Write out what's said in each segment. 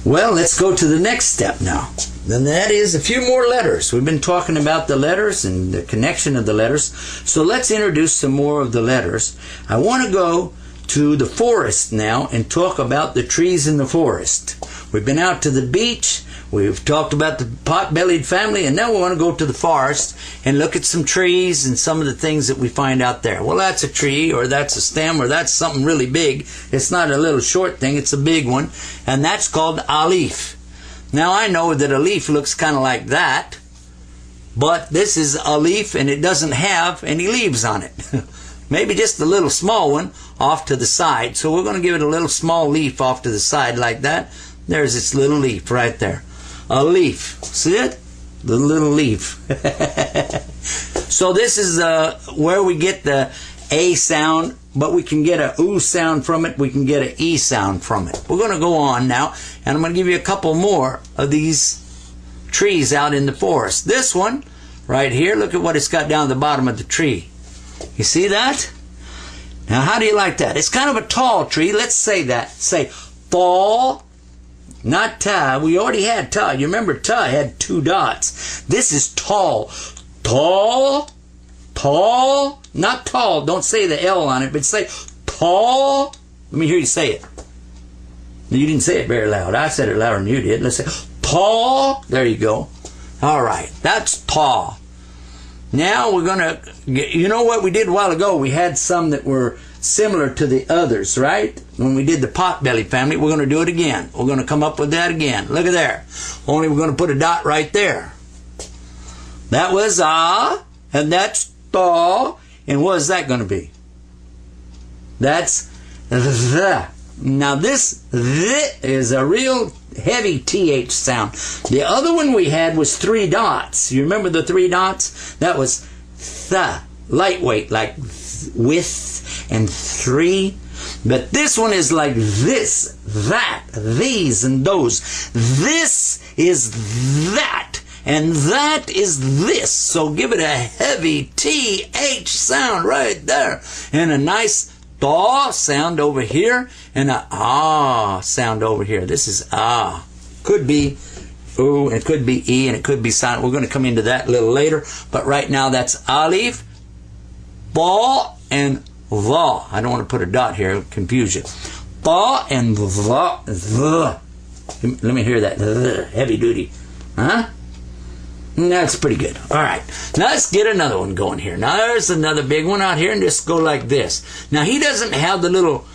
Well, let's go to the next step now. And that is a few more letters. We've been talking about the letters and the connection of the letters. So let's introduce some more of the letters. I want to go to the forest now and talk about the trees in the forest. We've been out to the beach. We've talked about the pot-bellied family, and now we want to go to the forest and look at some trees and some of the things that we find out there. Well, that's a tree, or that's a stem, or that's something really big. It's not a little short thing, it's a big one, and that's called a leaf. Now, I know that a leaf looks kind of like that, but this is a leaf, and it doesn't have any leaves on it. Maybe just a little small one off to the side. So we're going to give it a little small leaf off to the side like that. There's its little leaf right there. A leaf. See it? The little leaf. So this is where we get the A sound, but we can get a oo sound from it. We can get an E sound from it. We're going to go on now, and I'm going to give you a couple more of these trees out in the forest. This one right here, look at what it's got down at the bottom of the tree. You see that? Now, how do you like that? It's kind of a tall tree. Let's say that. Say, tall. Not ta. We already had ta. You remember ta had 2 dots. This is tall. Tall. Tall. Not tall. Don't say the L on it, but say tall. Let me hear you say it. You didn't say it very loud. I said it louder than you did. Let's say tall. There you go. All right. That's tall. Now we're going to, you know what we did a while ago? We had some that were similar to the others, right? When we did the potbelly family, we're going to do it again. We're going to come up with that again. Look at there. Only we're going to put a dot right there. That was ah, and that's ta. And what is that going to be? That's the. Now this the is a real heavy TH sound. The other one we had was 3 dots. You remember the 3 dots? That was th. Lightweight, like with and 3. But this one is like this, that, these, and those. This is that, and that is this. So give it a heavy TH sound right there. And a nice da sound over here, and a ah sound over here. This is ah. Could be ooh, and it could be E, and it could be silent. We're going to come into that a little later. But right now that's alif, ba, and va. I don't want to put a dot here, confuse you. Ba and va, the. Let me hear that. The, heavy duty. Huh? That's pretty good. All right. Now let's get another one going here. Now there's another big one out here, and just go like this. Now he doesn't have the little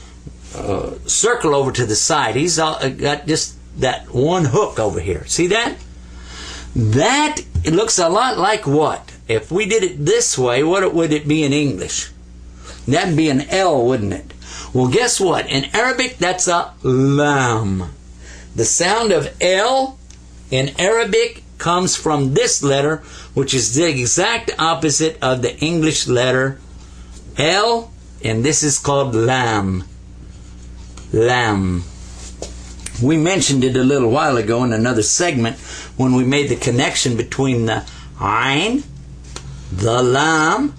circle over to the side. He's got just that one hook over here. See that? That, it looks a lot like what? If we did it this way, what would it be in English? That'd be an L, wouldn't it? Well, guess what? In Arabic, that's a lam. The sound of L in Arabic comes from this letter, which is the exact opposite of the English letter L, and this is called lam. Lam. We mentioned it a little while ago in another segment when we made the connection between the Ain, the Lam,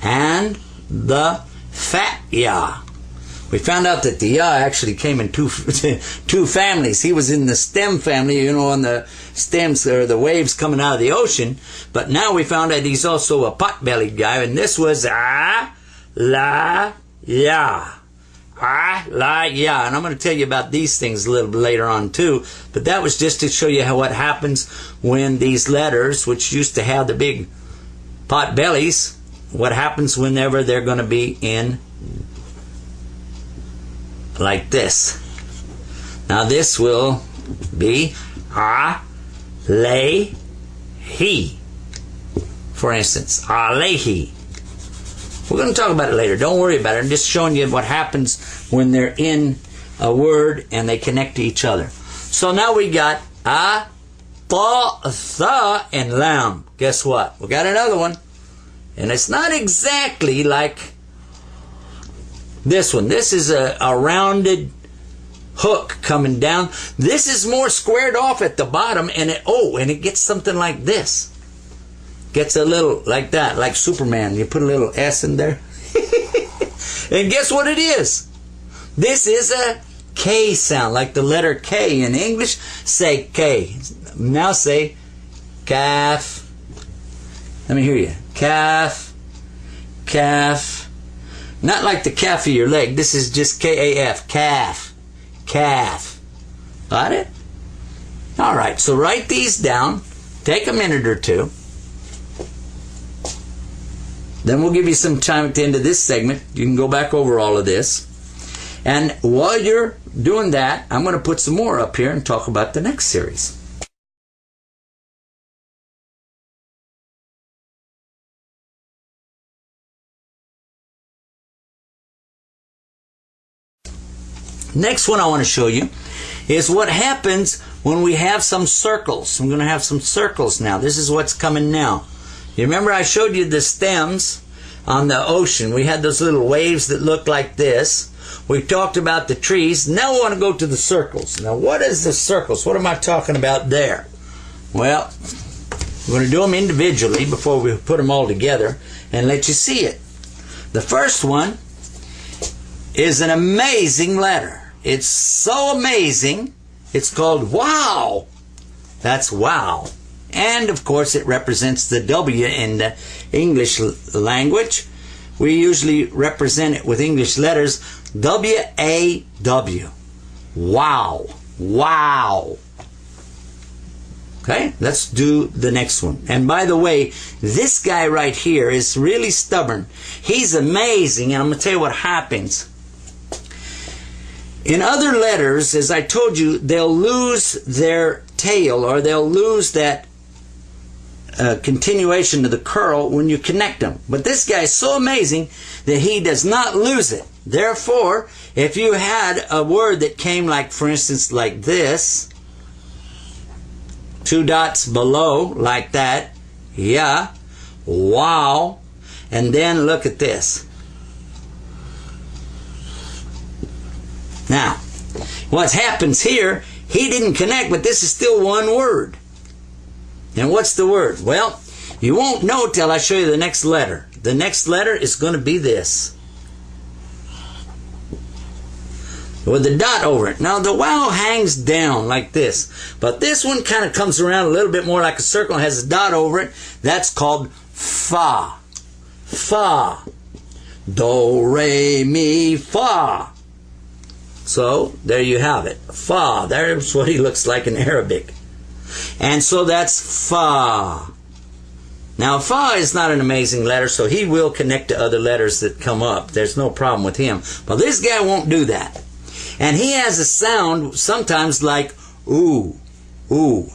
and the fat Ya. We found out that the Ya actually came in two families. He was in the stem family, you know, on the stems or the waves coming out of the ocean. But now we found out he's also a pot-bellied guy, and this was Ah, La, Ya. Ah, La, Ya. And I'm going to tell you about these things a little bit later on too. But that was just to show you how what happens when these letters, which used to have the big pot bellies, what happens whenever they're going to be in like this. Now this will be a, le, he. For instance, alehi. We're going to talk about it later. Don't worry about it. I'm just showing you what happens when they're in a word and they connect to each other. So now we got a, ta, tha, and lam. Guess what? We got another one. And it's not exactly like this one. This is a rounded hook coming down. This is more squared off at the bottom, and it gets something like this. Gets a little like that, like Superman. You put a little S in there. And guess what it is? This is a K sound, like the letter K. In English, say K. Now say calf. Let me hear you. Calf, calf. Not like the calf of your leg. This is just K-A-F. Calf, calf. Got it? All right, so write these down. Take a minute or two. Then we'll give you some time at the end of this segment. You can go back over all of this. And while you're doing that, I'm going to put some more up here and talk about the next series. Next one I want to show you is what happens when we have some circles. I'm going to have some circles now. This is what's coming now. You remember I showed you the stems on the ocean. We had those little waves that looked like this. We talked about the trees. Now we want to go to the circles. Now what is the circles? What am I talking about there? Well, we're going to do them individually before we put them all together and let you see it. The first one is an amazing letter. It's so amazing, it's called wow. That's wow. And of course it represents the W in the English language. We usually represent it with English letters W-A-W. Wow. Wow. Okay, let's do the next one. And by the way, this guy right here is really stubborn. He's amazing, and I'm going to tell you what happens. In other letters, as I told you, they'll lose their tail, or they'll lose that continuation to the curl when you connect them. But this guy is so amazing that he does not lose it. Therefore, if you had a word that came like, for instance, like this, 2 dots below, like that, yeah, wow, and then look at this. Now, what happens here, he didn't connect, but this is still one word. And what's the word? Well, you won't know till I show you the next letter. The next letter is going to be this, with the dot over it. Now, the wow hangs down like this, but this one kind of comes around a little bit more like a circle and has a dot over it. That's called fa. Fa. Do, re, mi, fa. So, there you have it. Fa. There's what he looks like in Arabic. And so that's fa. Now, fa is not an amazing letter, so he will connect to other letters that come up. There's no problem with him. But this guy won't do that. And he has a sound sometimes like ooh, ooh.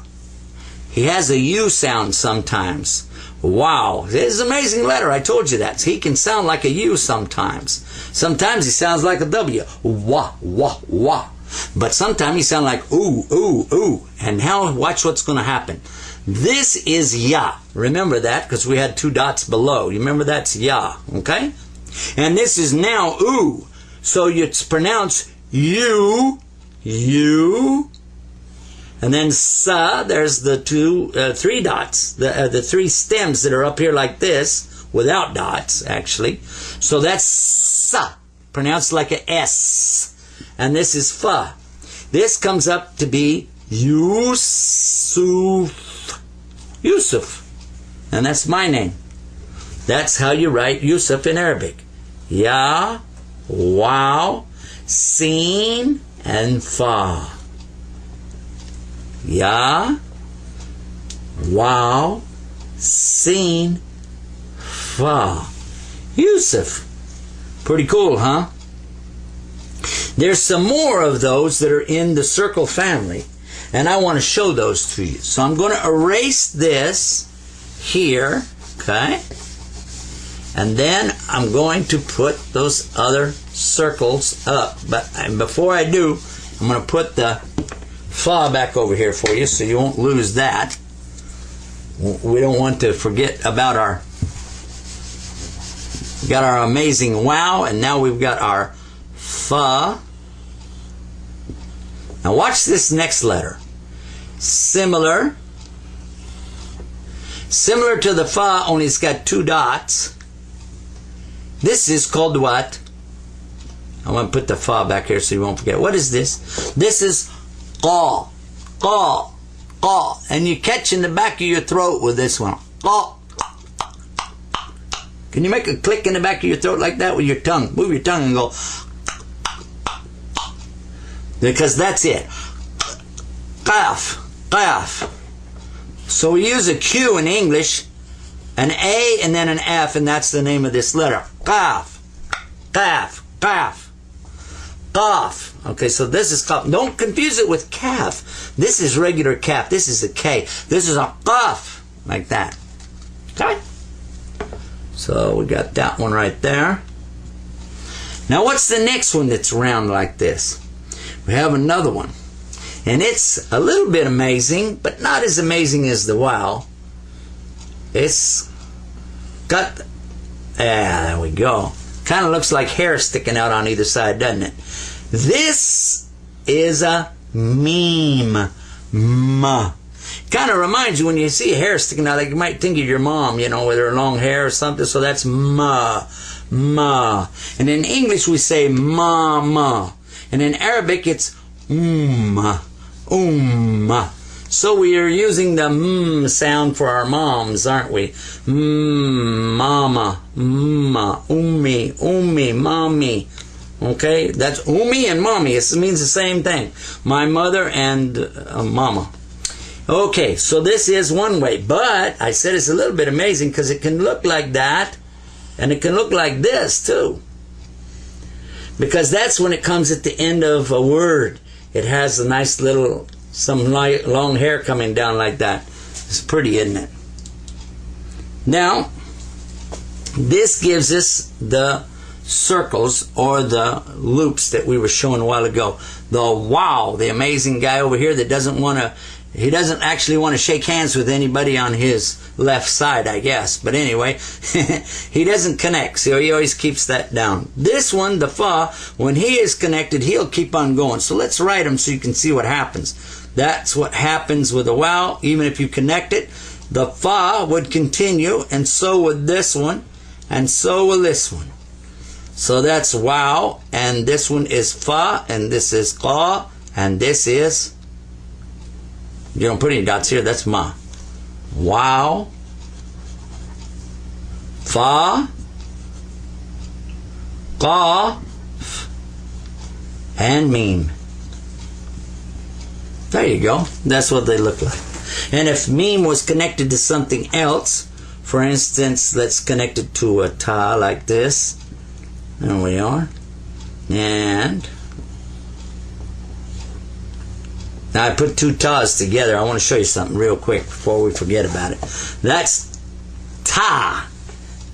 He has a U sound sometimes. Wow. It's an amazing letter. I told you that. He can sound like a U sometimes. Sometimes he sounds like a W. Wah, wah, wah. But sometimes he sounds like ooh, ooh, ooh. And now watch what's going to happen. This is ya. Remember that because we had 2 dots below. You remember that's ya. Okay? And this is now ooh. So it's pronounced you, you. And then sa, there's the 3 dots, the 3 stems that are up here like this, without dots, actually. So that's sa, pronounced like a S. And this is fa. This comes up to be Yusuf. Yusuf. And that's my name. That's how you write Yusuf in Arabic. Ya, wow, sin, and fa. Ya, wow, sin, fa. Yusuf. Pretty cool, huh? There's some more of those that are in the circle family, and I want to show those to you. So I'm going to erase this here, okay? And then I'm going to put those other circles up. But before I do, I'm going to put the fa back over here for you so you won't lose that. We don't want to forget about our... We got our amazing wow, and now we've got our fa. Now watch this next letter. Similar to the fa, only it's got 2 dots. This is called what? I want to put the fa back here so you won't forget. What is this? This is qa, qa, qa. And you catch in the back of your throat with this one. Qa. Can you make a click in the back of your throat like that with your tongue? Move your tongue and go. Because that's it. Qaf, qaf. So we use a Q in English, an A and then an F, and that's the name of this letter. Qaf, qaf, qaf, qaf. Okay, so this is qaf. Don't confuse it with calf. This is regular calf. This is a K. This is a qaf, like that. Okay? So we got that one right there. Now what's the next one that's round like this? We have another one. And it's a little bit amazing, but not as amazing as the wow. It's got, there we go. Kind of looks like hair sticking out on either side, doesn't it? This is a meme. Ma. Kind of reminds you when you see hair sticking out, like you might think of your mom, you know, with her long hair or something. So that's ma, ma. And in English we say mama. And in Arabic it's So we are using the sound for our moms, aren't we? Mama, ummi, mommy. Okay, that's ummi and mommy. It means the same thing. My mother and mama. Okay, so this is one way, but I said it's a little bit amazing because it can look like that, and it can look like this too. Because that's when it comes at the end of a word. It has a nice little, some light, long hair coming down like that. It's pretty, isn't it? Now, this gives us the circles or the loops that we were showing a while ago. The wow, the amazing guy over here that doesn't want to, he doesn't actually want to shake hands with anybody on his left side, I guess. But anyway, he doesn't connect, so he always keeps that down. This one, the fa, when he is connected, he'll keep on going. So let's write them so you can see what happens. That's what happens with a wow. Even if you connect it, the fa would continue, and so would this one, and so will this one. So that's wow, and this one is fa, and this is qa, and this is, you don't put any dots here, that's ma. Wow, fa, qa, and meme. There you go. That's what they look like. And if meme was connected to something else, for instance, let's connect it to a ta like this. There we are. And now I put two tas together. I want to show you something real quick before we forget about it. That's ta.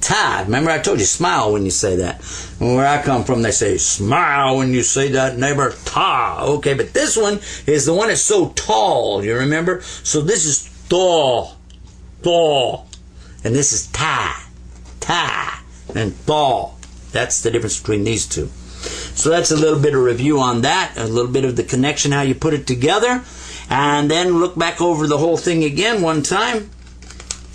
Ta. Remember I told you smile when you say that. And where I come from they say smile when you say that, neighbor. Ta. Okay, but this one is the one that's so tall. You remember? So this is tall. Tall. And this is ta. Ta. And tall. That's the difference between these two. So that's a little bit of review on that, a little bit of the connection, how you put it together, and then look back over the whole thing again one time,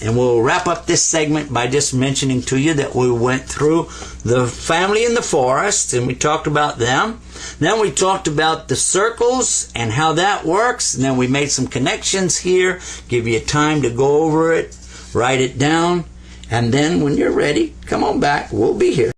and we'll wrap up this segment by just mentioning to you that we went through the family in the forest, and we talked about them. Then we talked about the circles and how that works, and then we made some connections here, give you time to go over it, write it down, and then when you're ready, come on back, we'll be here.